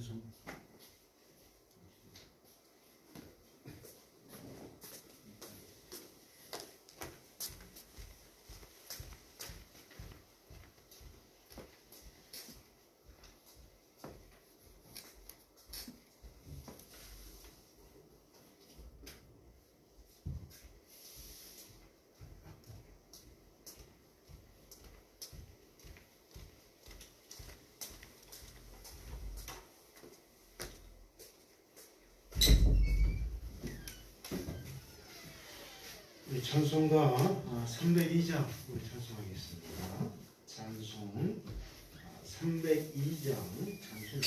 찬송. 우리 찬송가 302장 우리 찬송하겠습니다. 찬송 302장 찬송.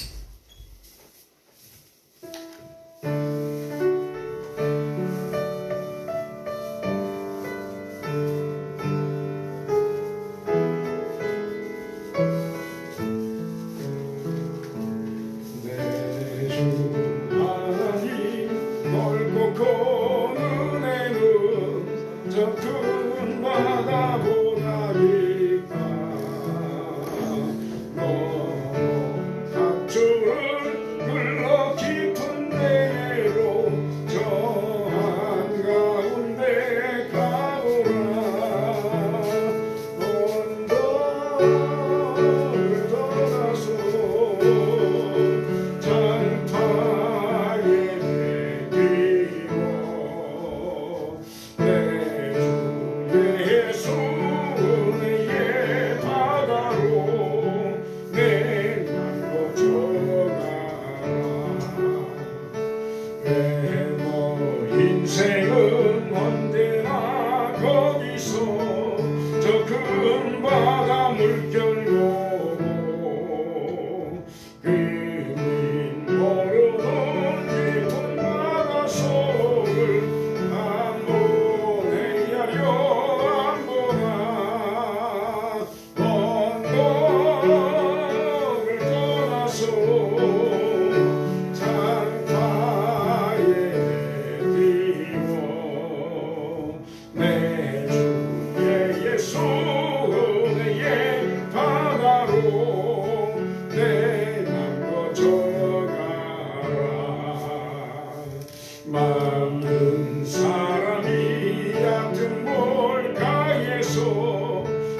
많은 사람이 얕은 몰가에서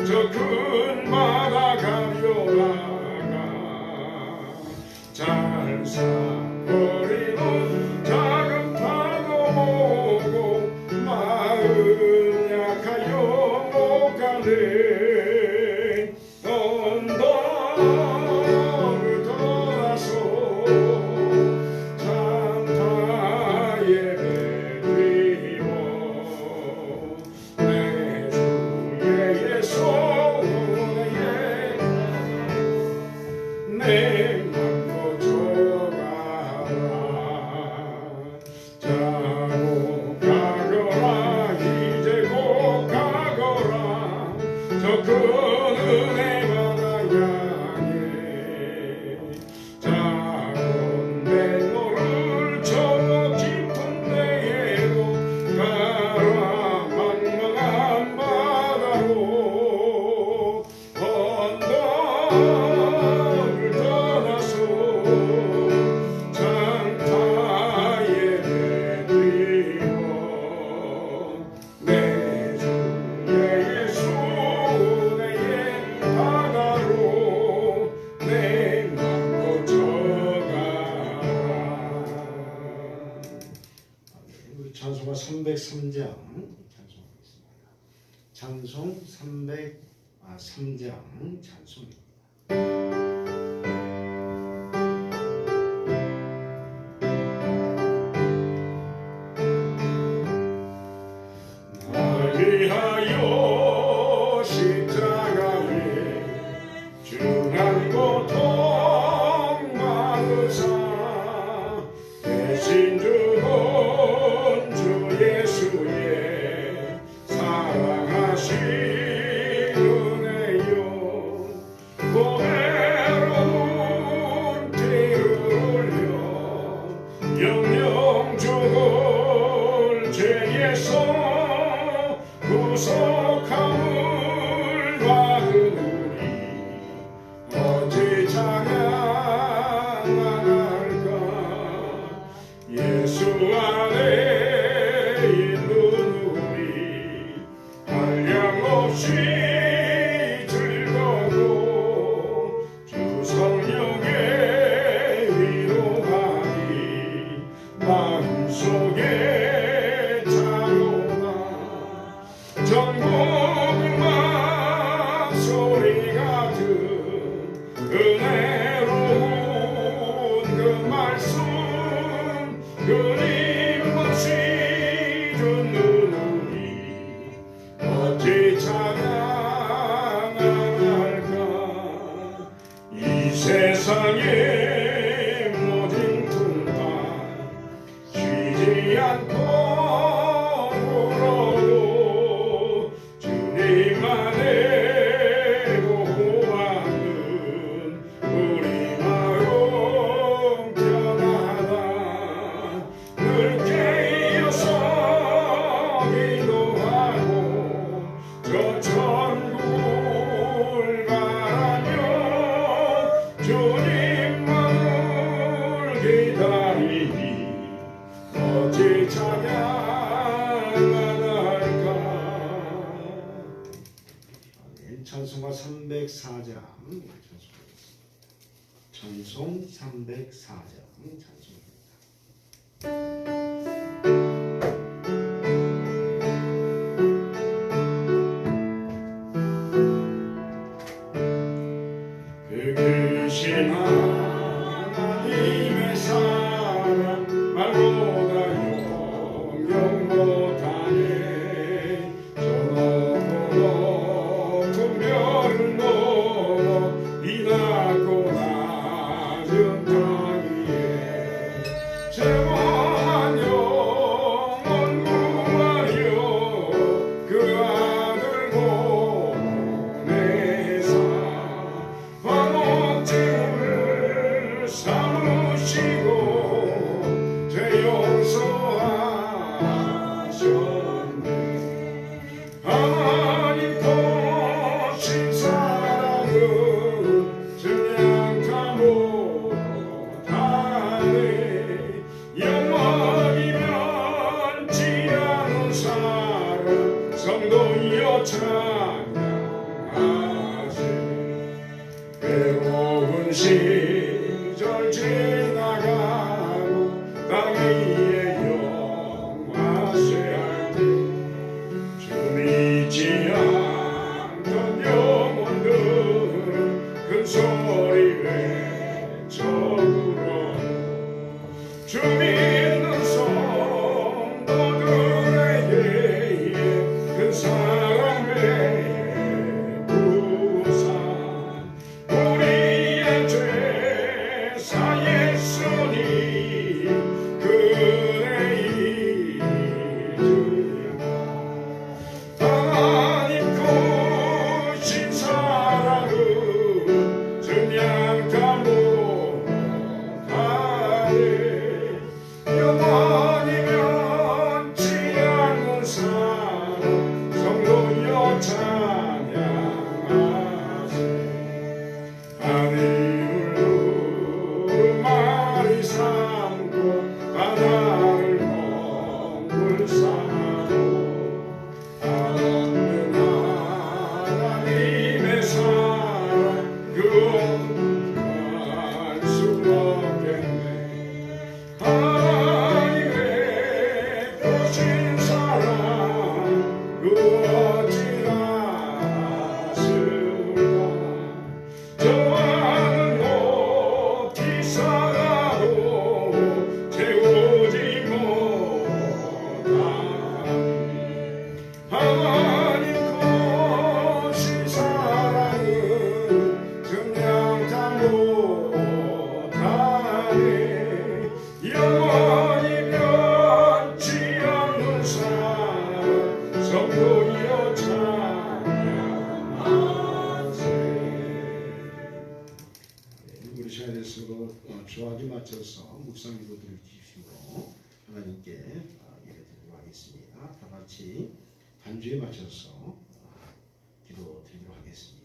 저 큰 바다 가려다가 잘사버리는 작은 파도 보고 마음 약하여 못 가네. 언덕을 떠나서 찬송가 303장 찬송하겠습니다. 찬송 303장 찬송입니다. 날 위하여 십자가에 중한 고통 받으사 대신 주고 주 예수의 사랑하신 은혜요 고백 기다리니 어찌 찬양하달까. 찬송가 304장 찬송 304장 찬송입니다. 그 크신 하나님의 사랑 말보다 영영 못하네. 저 높고 높은 별을 넘어 이 낮고 낮은 땅 위에 죄범한 영혼 구하려 그 아들 보내사 화목제물 삼으시고 죄 용서하셨네. 하나님 거신 사랑은 증량다 못하네. 영원히 변치 않은 사랑 성도여 찬양하세. 외로운 시절 지나가고 땅 위에 영화쇠할 때 주 믿지 않던 영혼들은 큰 소리 외쳐 불어 주 믿는 성도들에게 큰 사랑 베푸사 우리의 죄사 예수님 그네 이름으로 하나님 크신 사랑은 증량다 못하네. 영원히 변치 않는 사랑 성도여 찬양하세. 하늘을 두루마리 삼고 바다를 몽물 삼고 없는 하나님의 사랑 그 없는 수 없겠네. 하나님의 크신 사랑 그 어찌나 슬까. 저와는 높이 살아도 채우지 못하니 하나님 크신 사랑은 증량다 못하네. 영원히 변치 않는 사랑 성도여 찬양하세. 우리 시간에 서로 주하기 맞춰서 묵상 기도드릴 주시고 하나님께 예배드리도록 하겠습니다. 다 같이 반주에 맞춰서 기도드리도록 하겠습니다.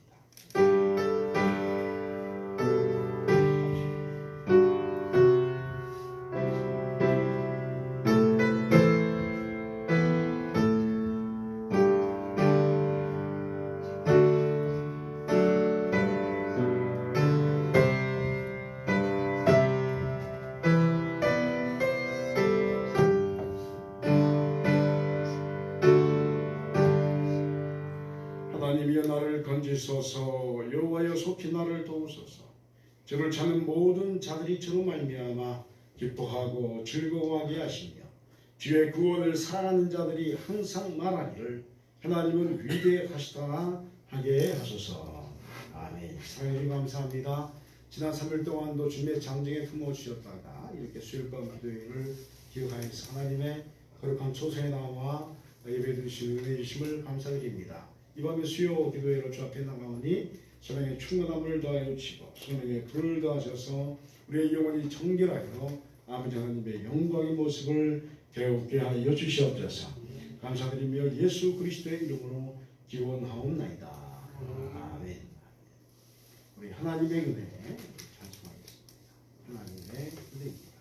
하나님이여 나를 건지소서. 여호와여 속히 나를 도우소서. 저를 찾는 모든 자들이 저로 말미암아 기뻐하고 즐거워하게 하시며 주의 구원을 사랑하는 자들이 항상 말하기를 하나님은 위대하시다 하게 하소서. 아멘. 사랑해 감사합니다. 지난 3일 동안도 주님의 장정에 품어주셨다가 이렇게 수요일밤 기도회를 기억하여서 하나님의 거룩한 초소에 나와 예배드리신 은혜 주심을 감사드립니다. 이 밤에 수요 기도회로 주 앞에 나가오니 성령의 충만함을 더하여 주시고 성령의 불을 더하셔서 우리의 영혼이 정결하여 아버지 하나님의 영광의 모습을 배우게 하여 주시옵소서. 감사드리며 예수 그리스도의 이름으로 기원하옵나이다. 아멘. 우리 하나님의 은혜 찬송하겠습니다. 하나님의 은혜입니다.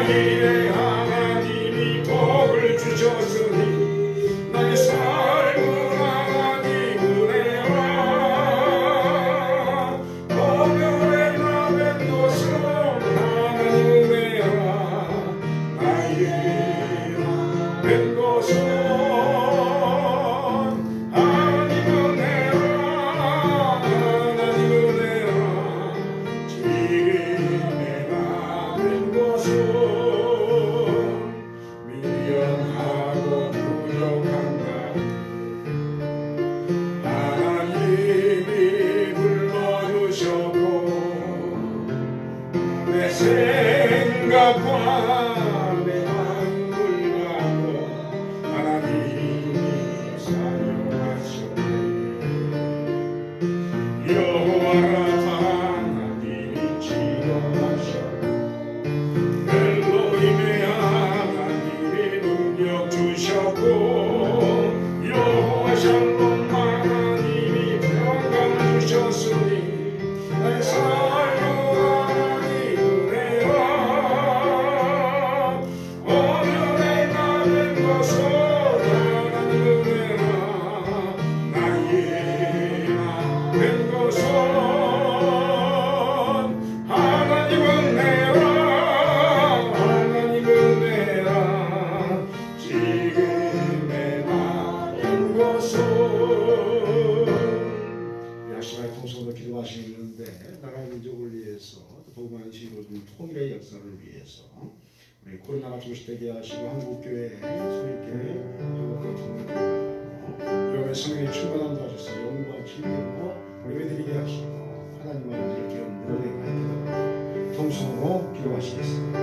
이래 하나님이 복을 주셨으니 나의 삶은 하나님 은혜라 오늘의 나된 것은 하나님 은혜라 나에게 된 것은 생각과 내 마음을 갖고 하나님이 사용하셨네. 여호와라 하나님이 지도하셨네. 엘로힘의 하나님이 능력 주셨고 여호와 샬롬 하나님이 평강 주셨으니 나의 삶은 통일의 역사를 위해서 우리 코로나가 종식되게 하시고 한국교회 소위교회 교회가 통일되고 여호와의 성령의 충만함 받으셔서 영광 진리로 예배드리게 하시고 하나님 아버지의 기름 늘어내게 하시고 통성으로 기도하시겠습니다.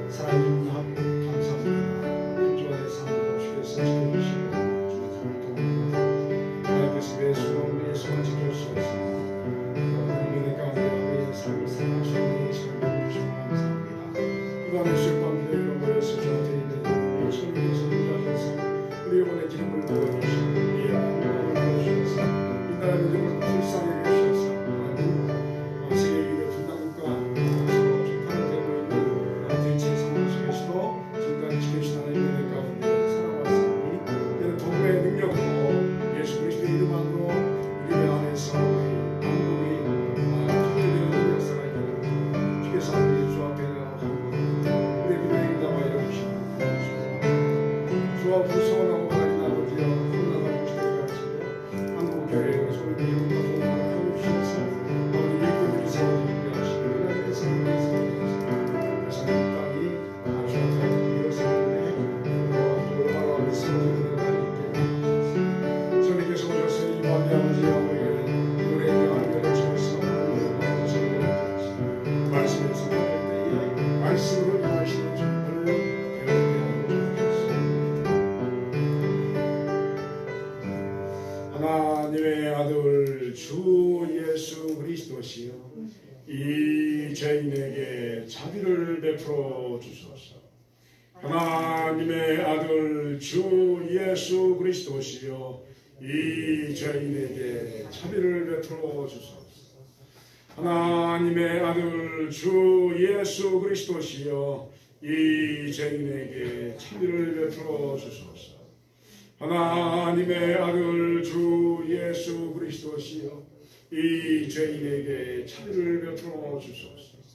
사랑하는 하나님 감사합니다. 주와의 삶을 주께서 지켜주시고 주의 삶을 통하여 하나님께서 왜 우리의 손을 지켜주시옵소서. 은혜 가운데 우리의 삶을 살아주시는 시간을 주시고 감사합니다. 이밤 술밤 기도로 모여서 저한테 있는 우리 손님께서 인도하셔서 우리 영혼의 기름을 부어주시고 우리의 영혼을 부어주셔서 이 나라의 영혼을 불쌍히 여기셔서 하나님 세계 위기의 분단과 서로 중탄되고 있는 대체 상황 속에서도 지금까지 지켜주신 하나님의 은혜 가운데 살아왔으니 이제는 도구의 능력으로 예수 그리스도의 이름으로 우리 안에서 무서워하고 하나님 아버지여 코로나가 주시되게 하시고 한국교회의 소리를 이용하고 하나님 주셔서 아버지 일꾼들이 세워지게 하시고 하나님의 성령의 그래서 이 땅이 아주 어떻게 이어서는데 돌아가며 세워지는 하나님께 성령께서 오셔서 이 밤에 아버지여 우리의 안면을 주셔서 말씀을 선포할 때에 말씀으로 임하시는 주님을 하나님의 아들 주 예수 그리스도시여 이 죄인에게 자비를 베풀어 주소서. 하나님의 아들 주 예수 그리스도시여 이 죄인에게 자비를 베풀어 주소서. 하나님의 아들 주 예수 그리스도시여 이 죄인에게 자비를 베풀어 주소서. 하나님의 아들 주 예수 그리스도시여 이 죄인에게 자비를 베풀어 주소서.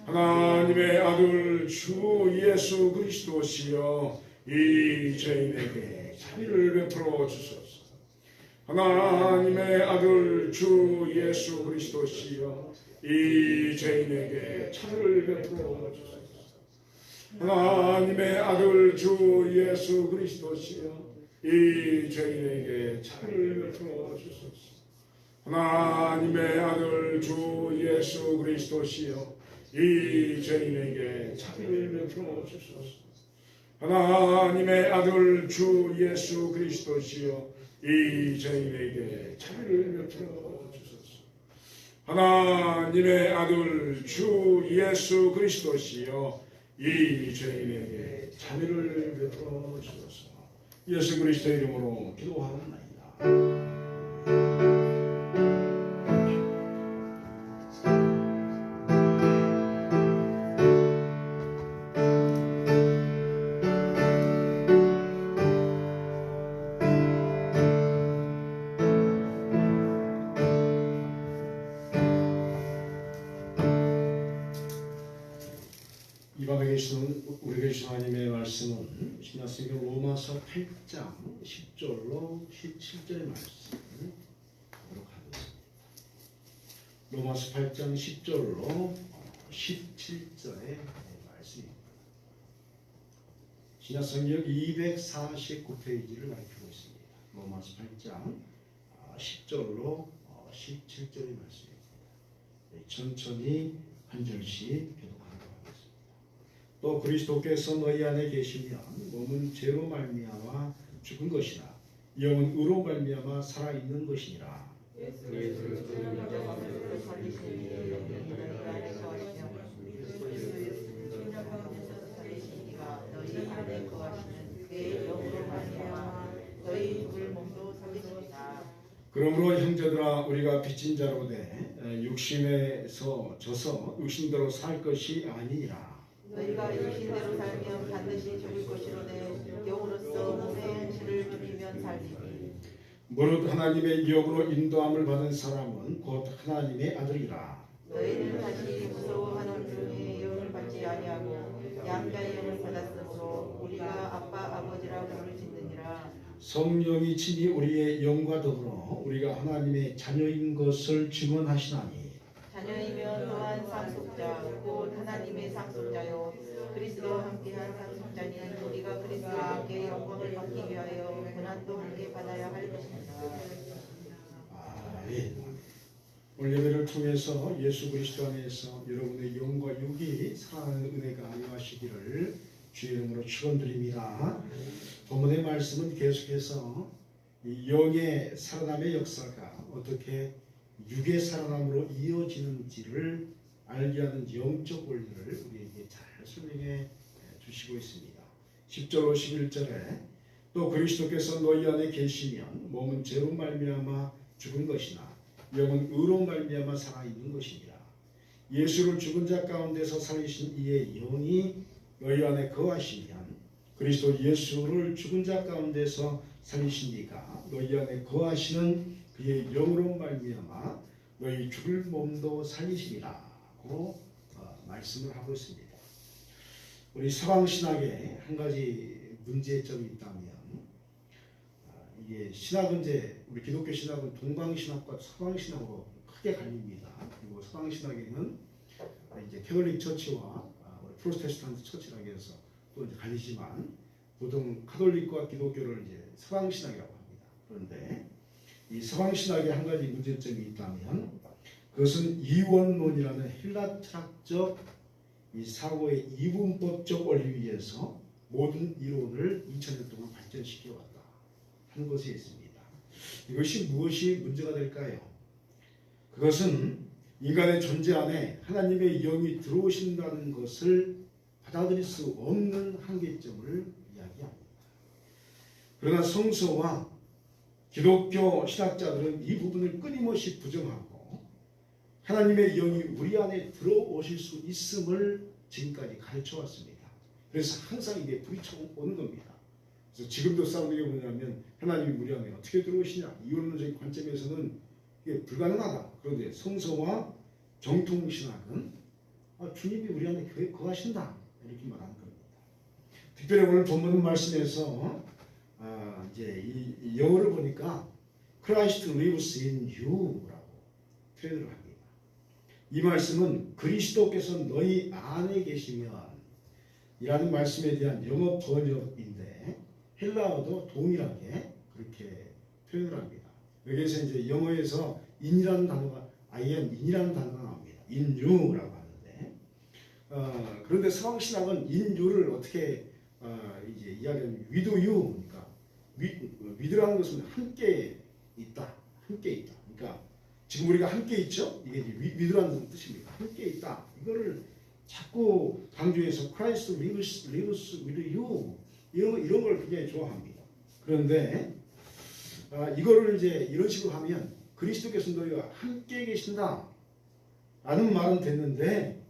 하나님의 아들 주 예수 그리스도시여 이 죄인에게 자비를 베풀어 주소서. 하나님의 아들 주 예수 그리스도시여 이 죄인에게 자비를 베풀어 주소서. 하나님의 아들 주 예수 그리스도시여 이 죄인에게 자비를 베풀어 주소서. 하나님의 아들 주 예수 그리스도시여 이 죄인에게 자비를 베풀어 주소서. 하나님의 아들 주 예수 그리스도시여 이 죄인에게 자비를 베풀어 주소서. 하나님의 아들 주 예수 그리스도시여 이 죄인에게 자비를 베풀어 주소서. 예수 그리스도의 이름으로 기도하옵나이다. 이 밤에 계시는 우리 계신 하나님의 말씀은 신약성경 로마서 8장 10절로 17절의 말씀을 보도록 하겠습니다. 로마서 8장 10절로 17절의 말씀입니다. 신약성경 249페이지를 가리키고 있습니다. 로마서 8장 10절로 17절의 말씀입니다. 천천히 한 절씩 교독하도록 하겠습니다. 또 그리스도께서 너희 안에 계시면 몸은 죄로 말미암아 죽은 것이나 영은 의로 말미암아 살아있는 것이니라. 그러므로 형제들아 우리가 빚진 자로 돼 육신에서 져서 육신대로 살 것이 아니니라. 너희가 육신대로 살면 반드시 죽을 것이로되 영으로서 몸의 행실을 죽이면 살리니. 무릇 하나님의 영으로 인도함을 받은 사람은 곧 하나님의 아들이라. 너희는 다시 무서워하는 종의 영을 받지 아니하고 양자의 영을 받았으므로 우리가 아빠 아버지라 부를 짓느니라. 성령이 친히 우리의 영과 더불어 우리가 하나님의 자녀인 것을 증언하시나니 자녀이면 또한 상속자 곧 하나님의 상속자요 그리스도와 함께한 상속자니 우리가 그리스도와 함께 영광을 받기 위하여 고난도 함께 받아야 할 것입니다. 오늘 예배를 통해서 예수 그리스도 안에서 여러분의 영과 육이 살아나는 은혜가 임하시기를 주의 이름으로 축원드립니다. 본문의 말씀은 계속해서 이 영의 살아남의 역사가 어떻게 육의 살아남으로 이어지는지를 알게 하는 영적 원리를 우리에게 잘 설명해 주시고 있습니다. 10절 11절에 또 그리스도께서 너희 안에 계시면 몸은 죄로 말미암아 죽은 것이나 영은 의로 말미암아 살아있는 것이니라. 예수를 죽은 자 가운데서 살리신 이의 영이 너희 안에 거하시면 그리스도 예수를 죽은 자 가운데서 살리신 이가 너희 안에 거하시는 그의 영으로 말미암아 너희 죽을 몸도 살리시리라고 말씀을 하고 있습니다. 우리 서방신학에 한 가지 문제점이 있다면 이게 신학은 이제 우리 기독교 신학은 동방신학과 서방신학으로 크게 갈립니다. 그리고 서방신학에는 이제 캐톨릭 처치와 프로테스탄트 처치라고 해서 또 이제 갈리지만 보통 카톨릭과 기독교를 이제 서방신학이라고 합니다. 그런데 이 서방신학에 한 가지 문제점이 있다면 그것은 이원론이라는 헬라 철학적 이 사고의 이분법적 원리 위에서 모든 이론을 2000년 동안 발전시켜 왔다 하는 것이 있습니다. 이것이 무엇이 문제가 될까요? 그것은 인간의 존재 안에 하나님의 영이 들어오신다는 것을 받아들일 수 없는 한계점을 이야기합니다. 그러나 성서와 기독교 신학자들은 이 부분을 끊임없이 부정하고 하나님의 영이 우리 안에 들어오실 수 있음을 지금까지 가르쳐 왔습니다. 그래서 항상 이게 부딪혀오는 겁니다. 그래서 지금도 싸우는 게 뭐냐면 하나님이 우리 안에 어떻게 들어오시냐, 이원론적인 관점에서는 이게 불가능하다. 그런데 성서와 정통신학은 주님이 우리 안에 거하신다 이렇게 말하는 겁니다. 특별히 오늘 본문 말씀에서 이제 이 영어를 보니까 Christ lives in you라고 표현을 합니다. 이 말씀은 그리스도께서 너희 안에 계시면 이라는 말씀에 대한 영어 번역인데 헬라어도 동일하게 그렇게 표현을 합니다. 여기에서 이제 영어에서 in이라는 단어가 I am in이라는 단어가 나옵니다. in you라고 하는데 그런데 서방신학은 in you를 어떻게 이제 이야기하면 with you, 그러니까 with라는 것은 함께 있다, 함께 있다. 그러니까 지금 우리가 함께 있죠. 이게 with라는 뜻입니다. 함께 있다. 이거를 자꾸 강조해서 Christ lives with you 이런 걸 굉장히 좋아합니다. 그런데 이거를 이제 이런 식으로 하면 그리스도께서 너희와 함께 계신다 라는 말은 됐는데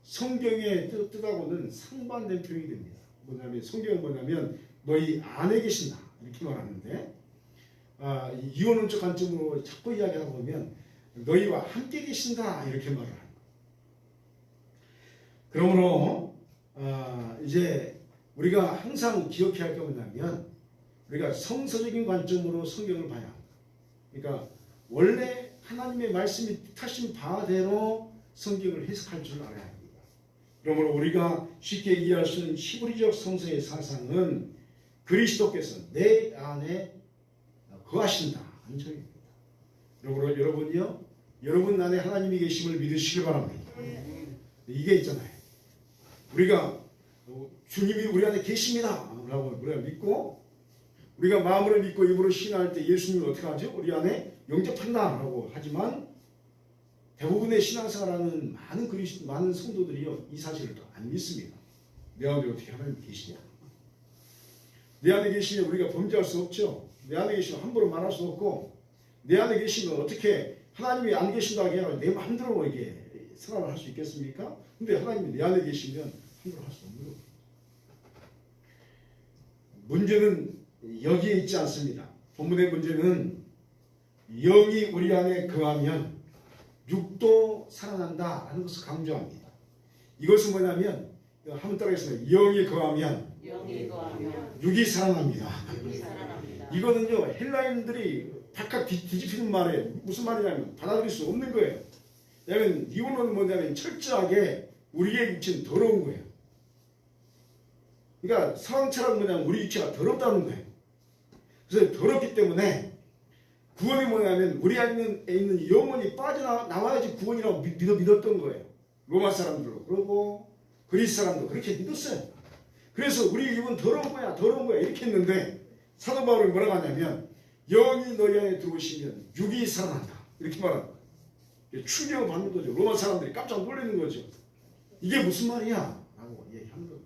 성경의 뜻하고는 상반된 표현이 됩니다. 뭐냐면 성경은 뭐냐면 너희 안에 계신다 이렇게 말하는데 이원론적 관점으로 자꾸 이야기하다 보면 너희와 함께 계신다 이렇게 말을 합니다. 그러므로 이제 우리가 항상 기억해야 할 게 뭐냐면 우리가 성서적인 관점으로 성경을 봐야 합니다. 그러니까 원래 하나님의 말씀이 뜻하신 바대로 성경을 해석할 줄 알아야 합니다. 그러므로 우리가 쉽게 이해할 수 있는 히브리적 성서의 사상은 그리스도께서 내 안에 거하신다 하는 점입니다. 그러므로 여러분이요, 여러분 안에 하나님이 계심을 믿으시기 바랍니다. 이게 있잖아요. 우리가 주님이 우리 안에 계십니다 라고 우리가 믿고, 우리가 마음으로 믿고 입으로 신앙할 때 예수님을 어떻게 하죠? 우리 안에 영접한다 라고 하지만 대부분의 신앙생활하는 많은 성도들이요, 이 사실을 안 믿습니다. 내 안에 어떻게 하나님이 계시냐? 내 안에 계시면 우리가 범죄할 수 없죠. 내 안에 계시면 함부로 말할 수 없고, 내 안에 계시면 어떻게 하나님이 안 계신다고 해야 내 마음대로 이게 생활을 할 수 있겠습니까? 근데 하나님이 내 안에 계시면 함부로 할 수 없는 겁니다. 문제는 여기에 있지 않습니다. 본문의 문제는 영이 우리 안에 거하면 육도 살아난다 하는 것을 강조합니다. 이것은 뭐냐면 한번 따라하겠습니다. 영이 거하면 육이 살아납니다. 이거는요, 헬라인들이 각각 뒤집히는 말에 무슨 말이냐면 받아들일 수 없는 거예요. 왜냐하면 이원론은 뭐냐면 철저하게 우리의 육체는 더러운 거예요. 그러니까 성체란 뭐냐면 우리 육체가 더럽다는 거예요. 그래서 더럽기 때문에 구원이 뭐냐면 우리 안에 있는 영혼이 빠져나와야지 구원이라고 믿었던 거예요. 로마 사람들도 그러고 그리스 사람도 그렇게 믿었어요. 그래서 우리 육은 더러운 거야 이렇게 했는데 사도 바울이 뭐라고 하냐면 영이 너희 안에 들어오시면 육이 살아난다 이렇게 말하는 거예요. 충격을 받는 거죠. 로마 사람들이 깜짝 놀라는 거죠. 이게 무슨 말이야? 라고 얘기하는 거예요.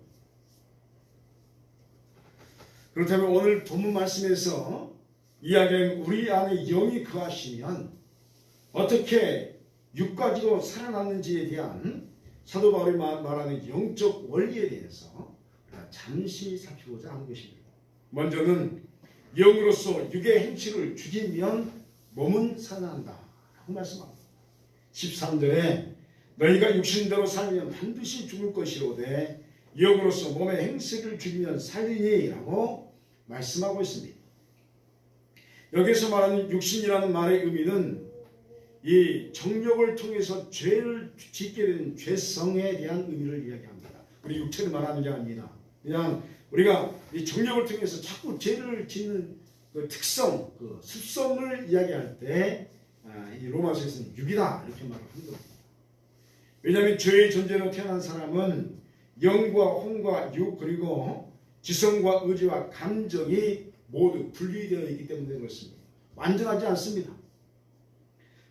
그렇다면 오늘 본문 말씀에서 이야기하는 우리 안에 영이 거하시면 어떻게 육가지로 살아났는지에 대한 사도 바울이 말하는 영적 원리에 대해서 잠시 살피고자 하는 것입니다. 먼저는 영으로서 육의 행치를 죽이면 몸은 살아난다 라고 말씀합니다. 13절에 너희가 육신대로 살면 반드시 죽을 것이로되 영으로서 몸의 행실을 죽이면 살리니 라고 말씀하고 있습니다. 여기서 말하는 육신이라는 말의 의미는 이 정욕을 통해서 죄를 짓게 되는 죄성에 대한 의미를 이야기합니다. 우리 육체를 말하는 게 아닙니다. 그냥 우리가 이 정욕을 통해서 자꾸 죄를 짓는 그 특성, 그 습성을 이야기할 때 이 로마서에서는 육이다 이렇게 말을 하는 겁니다. 왜냐하면 죄의 존재로 태어난 사람은 영과 혼과 육 그리고 지성과 의지와 감정이 모두 분리되어 있기 때문에 그렇습니다. 완전하지 않습니다.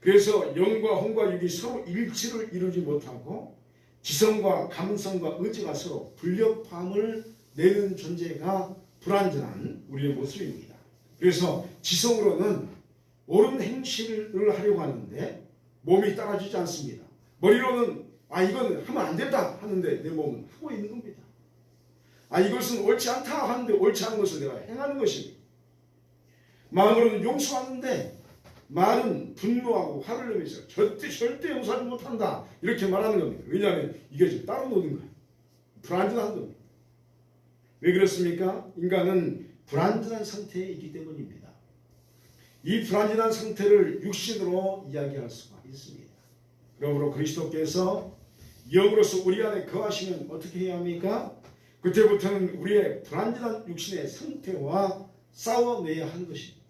그래서 영과 혼과 육이 서로 일치를 이루지 못하고 지성과 감성과 의지가 서로 불협화음을 내는 존재가 불완전한 우리의 모습입니다. 그래서 지성으로는 옳은 행실을 하려고 하는데 몸이 따라주지 않습니다. 머리로는 이건 하면 안 된다 하는데 내 몸은 하고 있는 겁니다. 이것은 옳지 않다 하는데 옳지 않은 것을 내가 행하는 것입니다. 마음으로는 용서하는데 말은 분노하고 화를 내면서 절대 용서하지 못한다 이렇게 말하는 겁니다. 왜냐하면 이게 지금 따로 노는 거예요. 불완전한 겁니다. 왜 그렇습니까? 인간은 불완전한 상태에 있기 때문입니다. 이 불완전한 상태를 육신으로 이야기할 수가 있습니다. 그러므로 그리스도께서 영으로서 우리 안에 거하시면 어떻게 해야 합니까? 그때부터는 우리의 불완전한 육신의 상태와 싸워내야 하는 것입니다.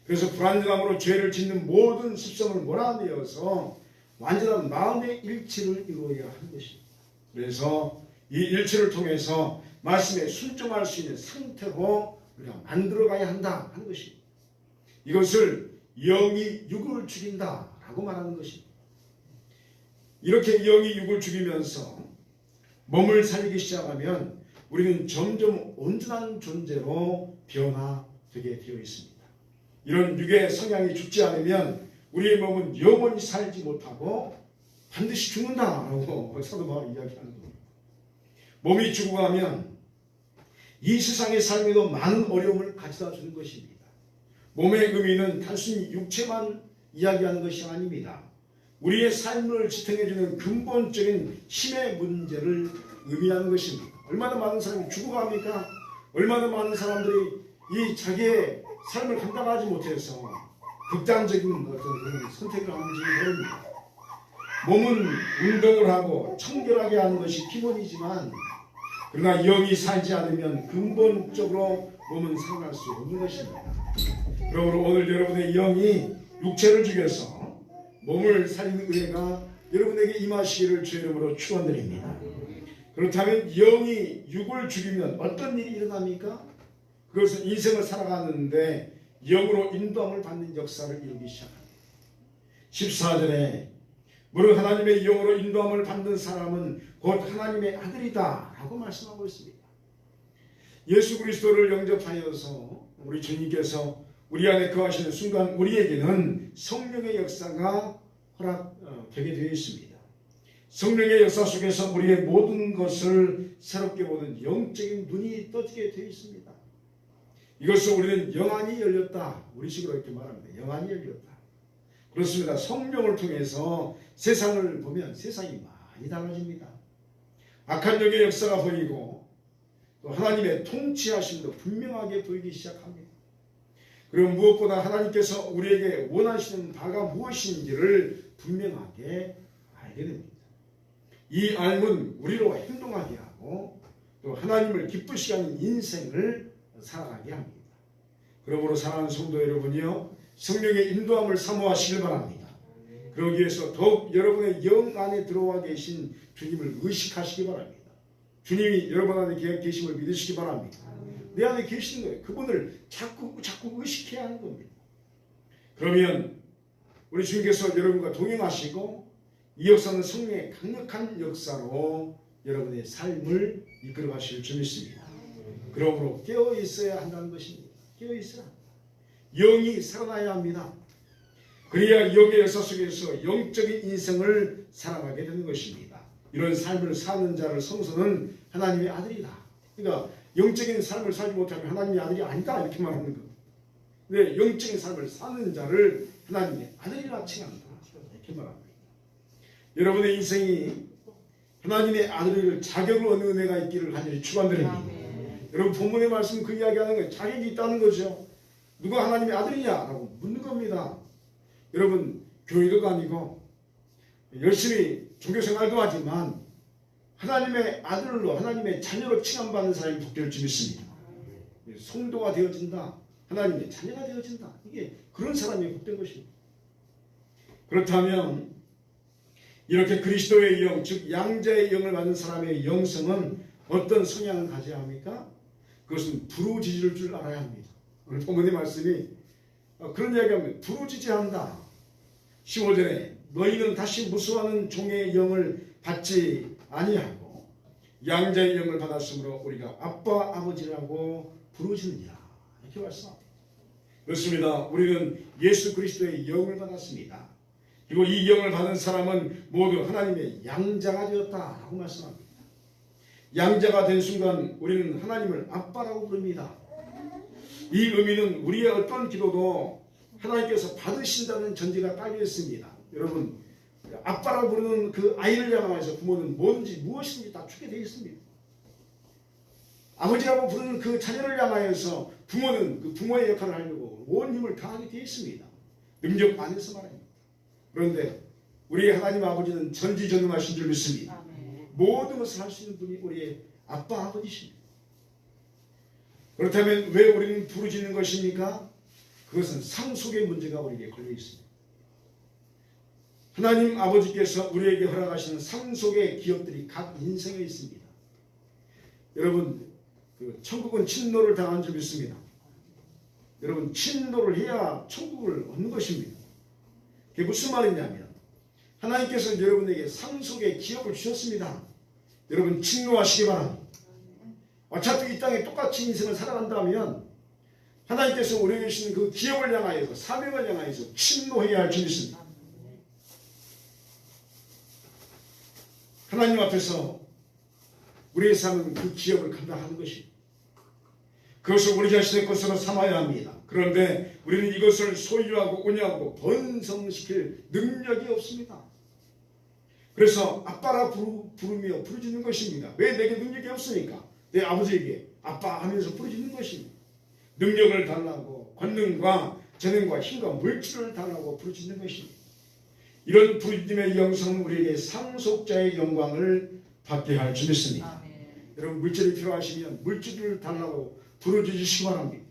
그래서 불완전함으로 죄를 짓는 모든 습성을 몰아내어서 완전한 마음의 일치를 이루어야 하는 것입니다. 그래서 이 일치를 통해서 말씀에 순종할 수 있는 상태로 우리가 만들어가야 한다 하는 것입니다. 이것을 영이 육을 죽인다라고 말하는 것입니다. 이렇게 영이 육을 죽이면서 몸을 살리기 시작하면 우리는 점점 온전한 존재로 변화되게 되어 있습니다. 이런 육의 성향이 죽지 않으면 우리의 몸은 영원히 살지 못하고 반드시 죽는다라고 사도 바울이 이야기하는 겁니다. 몸이 죽어가면 이 세상의 삶에도 많은 어려움을 가져다 주는 것입니다. 몸의 의미는 단순히 육체만 이야기하는 것이 아닙니다. 우리의 삶을 지탱해주는 근본적인 힘의 문제를 의미하는 것입니다. 얼마나 많은 사람이 죽어갑니까? 얼마나 많은 사람들이 이 자기의 삶을 감당하지 못해서 극단적인 어떤 그런 선택을 하는지 모릅니다. 몸은 운동을 하고 청결하게 하는 것이 기본이지만 그러나 영이 살지 않으면 근본적으로 몸은 살아날 수 없는 것입니다. 그러므로 오늘 여러분의 영이 육체를 죽여서 몸을 살리는 은혜가 여러분에게 임하시기를 주의 이름으로 축원드립니다. 그렇다면 영이 육을 죽이면 어떤 일이 일어납니까? 그것은 인생을 살아가는데 영으로 인도함을 받는 역사를 이루기 시작합니다. 14절에 무릇 하나님의 영으로 인도함을 받는 사람은 곧 하나님의 아들이다 라고 말씀하고 있습니다. 예수 그리스도를 영접하여서 우리 주님께서 우리 안에 거하시는 순간 우리에게는 성령의 역사가 허락되게 되어 있습니다. 성령의 역사 속에서 우리의 모든 것을 새롭게 보는 영적인 눈이 떠지게 되어 있습니다. 이것을 우리는 영안이 열렸다. 우리식으로 이렇게 말합니다. 영안이 열렸다. 그렇습니다. 성령을 통해서 세상을 보면 세상이 많이 달라집니다. 악한 영의 역사가 보이고 또 하나님의 통치하심도 분명하게 보이기 시작합니다. 그리고 무엇보다 하나님께서 우리에게 원하시는 바가 무엇인지를 분명하게 알게 됩니다. 이 알문 우리로 행동하게 하고 또 하나님을 기쁘시게 하는 인생을 살아가게 합니다. 그러므로 사랑하는 성도 여러분이요, 성령의 인도함을 사모하시길 바랍니다. 그러기 위해서 더욱 여러분의 영 안에 들어와 계신 주님을 의식하시기 바랍니다. 주님이 여러분 안에 계심을 믿으시기 바랍니다. 내 안에 계시는 거예요. 그분을 자꾸 의식해야 하는 겁니다. 그러면 우리 주님께서 여러분과 동행하시고 이 역사는 성령의 강력한 역사로 여러분의 삶을 이끌어 가실 줄 믿습니다. 그러므로 깨어 있어야 한다는 것입니다. 깨어 있어야 합니다. 영이 살아나야 합니다. 그래야 영의 역사 속에서 영적인 인생을 살아가게 되는 것입니다. 이런 삶을 사는 자를 성서는 하나님의 아들이다. 그러니까 영적인 삶을 살지 못하면 하나님의 아들이 아니다 이렇게 말하는 겁니다. 네, 영적인 삶을 사는 자를 하나님의 아들이라 칭한다 이렇게 말합니다. 여러분의 인생이 하나님의 아들을 자격을 얻는 은혜가 있기를 간절히 축원드립니다. 여러분 본문의 말씀은 그 이야기하는 거예요. 자격이 있다는 거죠. 누가 하나님의 아들이냐라고 묻는 겁니다. 여러분 교회도 다니고 열심히 종교생활도 하지만 하나님의 아들로 하나님의 자녀로 칭함받는 사람이 복될 줄 믿습니다. 성도가 되어진다. 하나님의 자녀가 되어진다. 이게 그런 사람이 복된 것입니다. 그렇다면 이렇게 그리스도의 영, 즉 양자의 영을 받는 사람의 영성은 어떤 성향을 가져야 합니까? 그것은 부르짖을 줄 알아야 합니다. 오늘 본문의 말씀이 그런 이야기합니다. 부르짖어한다. 15절에 너희는 다시 무수하는 종의 영을 받지 아니하고 양자의 영을 받았으므로 우리가 아빠 아버지라고 부르짖느니라. 이렇게 말씀합니다. 그렇습니다. 우리는 예수 그리스도의 영을 받았습니다. 그리고 이 영을 받은 사람은 모두 하나님의 양자가 되었다라고 말씀합니다. 양자가 된 순간 우리는 하나님을 아빠라고 부릅니다. 이 의미는 우리의 어떤 기도도 하나님께서 받으신다는 전제가 깔려 있습니다. 여러분 아빠라고 부르는 그 아이를 향하여서 부모는 뭔지 무엇인지 다 주게 되어 있습니다. 아버지라고 부르는 그 자녀를 향하여서 부모는 그 부모의 역할을 하려고 온 힘을 다하게 되어 있습니다. 능력 안에서 말합니다. 그런데 우리 하나님 아버지는 전지전능하신 줄 믿습니다. 모든 것을 할 수 있는 분이 우리의 아빠 아버지십니다. 그렇다면 왜 우리는 부르짖는 것입니까? 그것은 상속의 문제가 우리에게 걸려 있습니다. 하나님 아버지께서 우리에게 허락하시는 상속의 기업들이 각 인생에 있습니다. 여러분 천국은 친노를 당한 줄 믿습니다. 여러분 친노를 해야 천국을 얻는 것입니다. 그게 무슨 말이냐면 하나님께서 여러분에게 상속의 기업을 주셨습니다. 여러분 친노하시기 바랍니다. 어차피 이 땅에 똑같이 인생을 살아간다면 하나님께서 우리에게 주신 그 기업을 향하여서 사명을 향하여서 친노해야 할 줄 믿습니다. 하나님 앞에서 우리의 삶은 그 기업을 감당하는 것입니다. 그것을 우리 자신의 것으로 삼아야 합니다. 그런데 우리는 이것을 소유하고 운영하고 번성시킬 능력이 없습니다. 그래서 아빠라 부르며 부르짖는 것입니다. 왜? 내게 능력이 없으니까. 내 아버지에게 아빠 하면서 부르짖는 것입니다. 능력을 달라고, 권능과 재능과 힘과 물질을 달라고 부르짖는 것입니다. 이런 부르짖음의 영성은 우리에게 상속자의 영광을 받게 할 줄 믿습니다. 여러분, 물질이 필요하시면 물질을 달라고 부르짖으시기 바랍니다.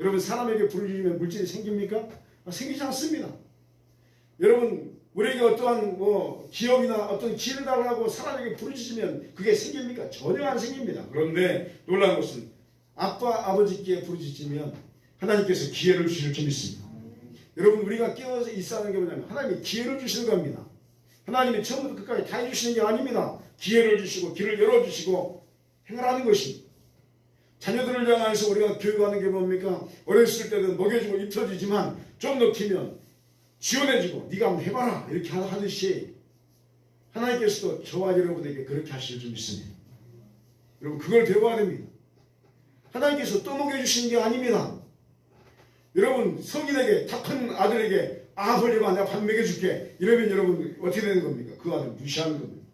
여러분, 사람에게 부르짖으면 물질이 생깁니까? 생기지 않습니다. 여러분, 우리에게 어떠한 기업이나 어떤 기회를 달라고 사람에게 부르짖으면 그게 생깁니까? 전혀 안 생깁니다. 그런데 놀라운 것은 아빠, 아버지께 부르짖으면 하나님께서 기회를 주실 줄 믿습니다. 여러분, 우리가 깨어서 있어야 하는 게 뭐냐면 하나님이 기회를 주시는 겁니다. 하나님이 처음부터 끝까지 다 해주시는 게 아닙니다. 기회를 주시고 길을 열어주시고 행하라는 것입니다. 자녀들을 향해서 우리가 교육하는 게 뭡니까? 어렸을 때는 먹여주고 입혀주지만 좀 더 키면 지원해주고 네가 한번 해봐라 이렇게 하듯이 하나님께서도 저와 여러분에게 그렇게 하실 줄 믿습니다. 여러분, 그걸 배워야 됩니다. 하나님께서 또 먹여주시는 게 아닙니다. 여러분, 성인에게 다 큰 아들에게 벌려봐 내가 밥 먹여줄게 이러면 여러분 어떻게 되는 겁니까? 그 아들 무시하는 겁니다.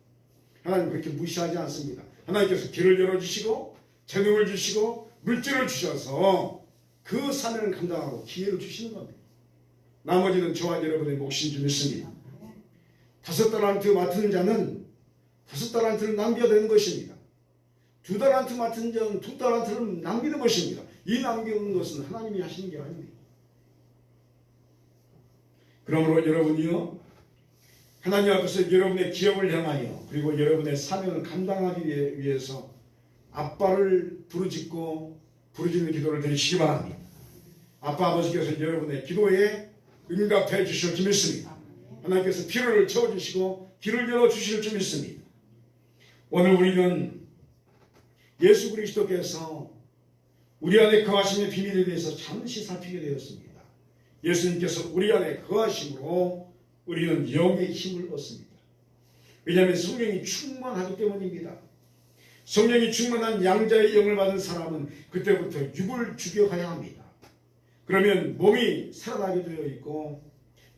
하나님 그렇게 무시하지 않습니다. 하나님께서 길을 열어주시고 재능을 주시고 물질을 주셔서 그 사명을 감당하고 기회를 주시는 겁니다. 나머지는 저와 여러분의 몫인 줄 믿습니다. 5달란트 맡은 자는 5달란트를 남겨야 되는 것입니다. 2달란트 맡은 자는 2달란트를 남기는 것입니다. 이 남기는 것은 하나님이 하시는 게 아닙니다. 그러므로 여러분이요, 하나님 앞에서 여러분의 기업을 향하여 그리고 여러분의 사명을 감당하기 위해서 아빠를 부르짖고 부르짖는 기도를 드리시기 바랍니다. 아빠 아버지께서 여러분의 기도에 응답해 주실 줄 믿습니다. 하나님께서 필요를 채워주시고 길을 열어주실 줄 믿습니다. 오늘 우리는 예수 그리스도께서 우리 안에 거하심의 비밀에 대해서 잠시 살피게 되었습니다. 예수님께서 우리 안에 거하심으로 우리는 영의 힘을 얻습니다. 왜냐하면 성령이 충만하기 때문입니다. 성령이 충만한 양자의 영을 받은 사람은 그때부터 육을 죽여가야 합니다. 그러면 몸이 살아나게 되어 있고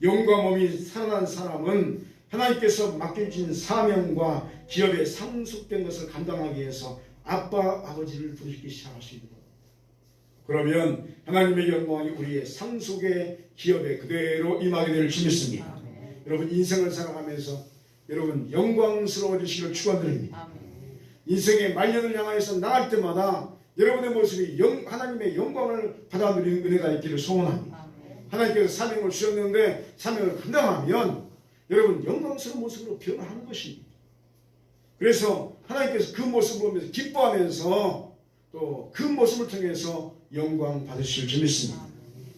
영과 몸이 살아난 사람은 하나님께서 맡겨주신 사명과 기업에 상속된 것을 감당하기 위해서 아빠, 아버지를 부르기 시작하시게 됩니다. 그러면 하나님의 영광이 우리의 상속의 기업에 그대로 임하게 될 줄 믿습니다. 여러분, 인생을 살아가면서 여러분 영광스러워지시기를 축원드립니다. 인생의 말년을 향하여서 나갈 때마다 여러분의 모습이 하나님의 영광을 받아 누리는 은혜가 있기를 소원합니다. 하나님께서 사명을 주셨는데 사명을 감당하면 여러분 영광스러운 모습으로 변화하는 것입니다. 그래서 하나님께서 그 모습을 보면서 기뻐하면서 또 그 모습을 통해서 영광 받으실 줄 믿습니다.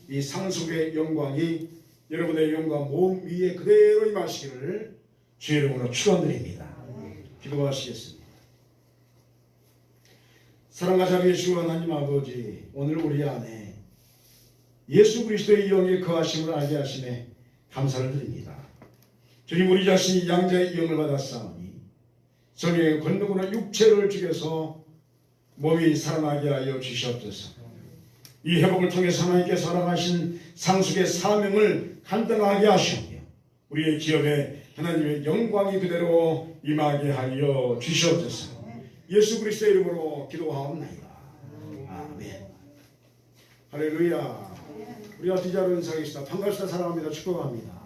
이 상속의 영광이 여러분의 영광 몸 위에 그대로 임하시기를 주의 이름으로 축원드립니다. 기도하시겠습니다. 사랑과 자비의 주 하나님 아버지, 오늘 우리 안에 예수 그리스도의 영의 거하심을 알게 하심에 감사를 드립니다. 주님, 우리 자신이 양자의 영을 받았사오니 성령의 권능으로 육체를 죽여서 몸이 살아나게 하여 주시옵소서. 이 회복을 통해서 하나님께서 허락하신 상속의 사명을 감당하게 하시며 우리의 기업에 하나님의 영광이 그대로 임하게 하여 주시옵소서. 예수 그리스도의 이름으로 기도하옵나이다. 아멘. 할렐루야. 우리 앞뒤 자로 인사하겠습니다. 반갑습니다. 사랑합니다. 축복합니다.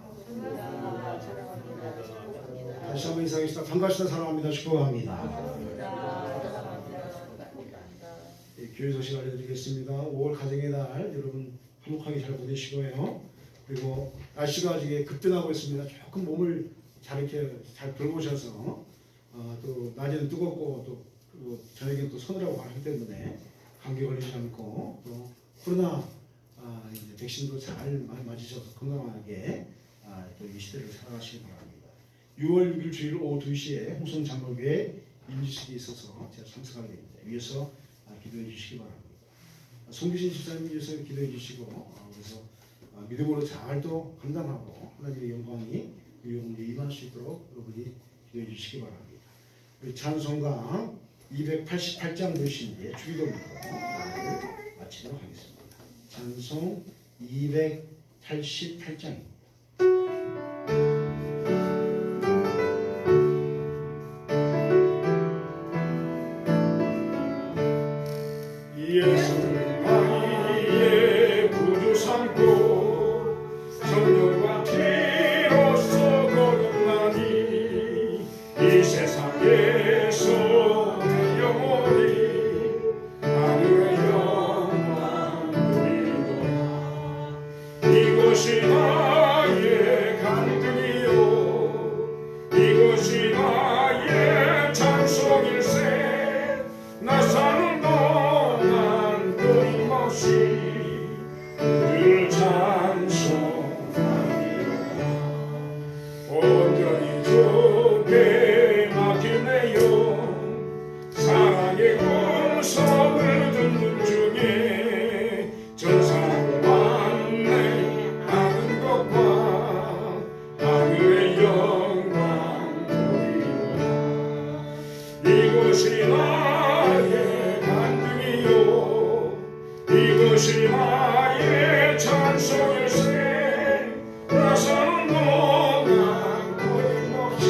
다시 한번 인사하겠습니다. 반갑습니다. 사랑합니다. 축복합니다. 교회 소식 알려드리겠습니다. 5월 가정의 날 여러분 화목하게 잘 보내시고요. 그리고 날씨가 아직 급변하고 있습니다. 조금 몸을 잘 이렇게 잘 돌보셔서 또 낮에는 뜨겁고 또 저녁에는 또 서늘하고 하기 때문에 감기 걸리지 않고 또 코로나 이제 백신도 잘 맞으셔서 건강하게 또 이 시대를 살아가시기 바랍니다. 6월 6일 주일 오후 2시에 홍성 장로교회 임시식이 있어서 제가 참석하게 됩니다. 위에서 기도해 주시기 바랍니다. 송기신 집사님 위해서 기도해 주시고 그래서 믿음으로 잘 또 감당하고 하나님의 영광이 임할 수 있도록 여러분이 기도해 주시기 바랍니다. 우리 찬송가 288장 되신데 주기도문으로 마치도록 하겠습니다. 찬송 288장입니다. 이것이 나의 간증이요 이것이 나의 찬송일세 나 사는 동안 거침없이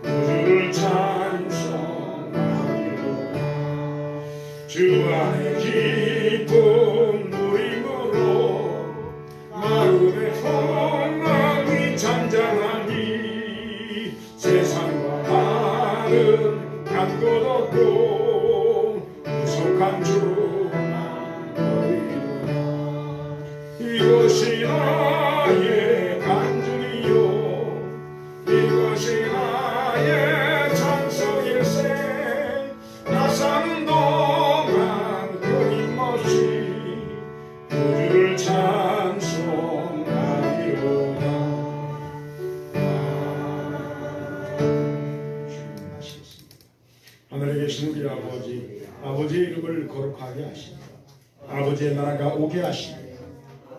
구주를 찬송하리로다 주 안에 기쁨 누림으로 마음의 풍랑이 잔잔하니 세상과 다른 간 곳 없고 무속한 주만 보이노라 이것이 나의 간증이요 이것이 나의 찬송일세 나 사는 동안 끊임없이 구주를 찬송하리로다 하늘에 계신 우리 아버지 아버지의 이름을 거룩하게 하시며 아버지의 나라가 오게 하시며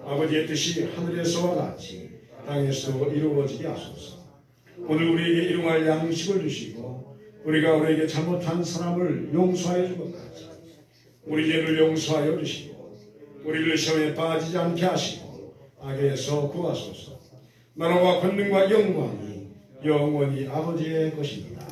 아버지의 뜻이 하늘에서와 같이 땅에서 이루어지게 하소서 오늘 우리에게 일용할 양식을 주시고 우리가 우리에게 잘못한 사람을 용서하여 준 것 같이 우리 죄를 용서하여 주시고 우리를 시험에 빠지지 않게 하시고 악에서 구하소서 나라와 권능과 영광이 영원히 아버지의 것입니다.